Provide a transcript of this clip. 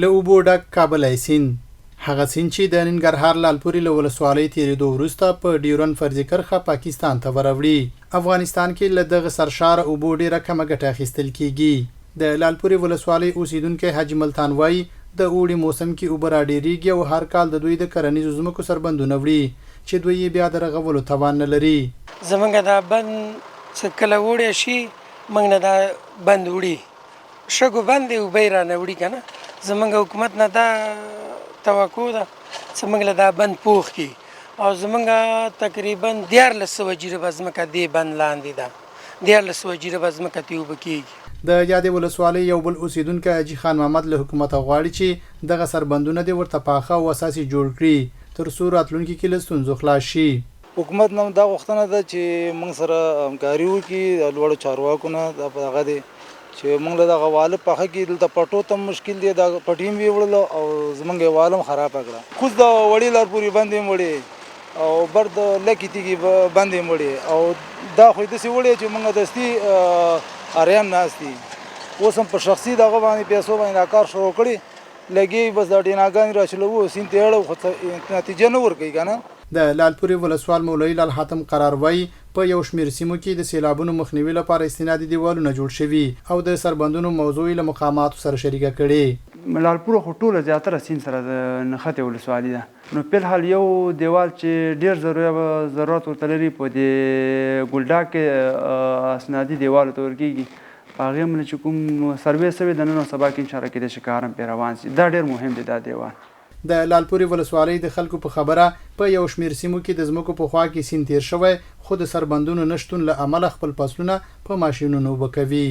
له اوبو ډک کابل سیند هغه سیند چې د ننګرهار لعلپورې له ولسوالۍ تېرېدو وروسته په ډیورند فرضي کرښه پاکستان ته وروړي. افغانستان کې له دغه سرشاره اوبو ډېره کمه ګټه اخیستل کیږي. د لعلپورې ولسوالۍ اوسیدونکی حاجي ملتان وایي د اوړي موسم کې اوبه راډېرېږي او هر کال د دوی د کرنیزو ځمکو سربندونه وړي چې دوی یې بیا د رغولو توان نه لري. زمونږ دا بند څه کله وړی شي موږ نه دا بند وړي شګو بند دی اوبه یې رانه وړي که نه. زمونږ حکومت نه دا توقع ده چې موږ له دا بند پوخ کړي او زمونږ تقریبا 1400 جریبه ځمکه دې بند لاندې ده. 1400 جریبه ځمکه ترې اوبه کېږي. د یادې ولسوالۍ یو بل اوسیدونکی حاجي خان محمد له حکومته غواړي چې دغه سربندونه دې ورته پاخه او اساسي جوړ کړي ترڅو راتلونکي کې له ستونزو خلاص شي. حکومت نه دا غوښتنه ده چې موږ سره همکاري وکړي د لوړو چارواکو نه هغه دی چې موږ له دغه واله پاخه کې دلته پټو ته مشکل دی دا پټیم وی وړلو او زمونږ والم خراب کړه. خو د وړي لارپورې باندې وړي او برد لکې تیږي باندې وړي او دا خو داسې وړي چې موږ دستي اریان ناشتي اوس هم په شخصي دغه باندې پیسو باندې کار شروع کړي لګي بس د ډیناګان راشلو سین تیړو خو نتیجه نه ورکوي کنه. د لعلپورې ولسوال مولوي لال حاتم قرار وایي په یو شمېر سیمو کې د سیلابونو مخنیوي لپاره استنادي دیوالونه جوړ شوي او د سربندونو موضوع له مقاماتو سره شریکه کړي. لعلپوره خو ټوله زیاتره سیند سره د نښتې ولسوالي ده. نو په الحال یو دیوال چې ډېر ضرورت ورته لري په دې ګلډاک کې اسنادي دیوالو ته ورکېږي په هغې باندې چې کوم سروې سوی د نن او سبا کې انشاءالله کېدای شي کار هم پرې روان شي. دا ډېر مهم دی دا دیوال. د لعلپورې ولسوالۍ د خلکو په خبره په یو شمېر سیمو کې د ځمکو په خوا کې سیند تیر شوی خو د سربندونو نشتون له امله خپل فصلونه په ماشینونو اوبه کوي.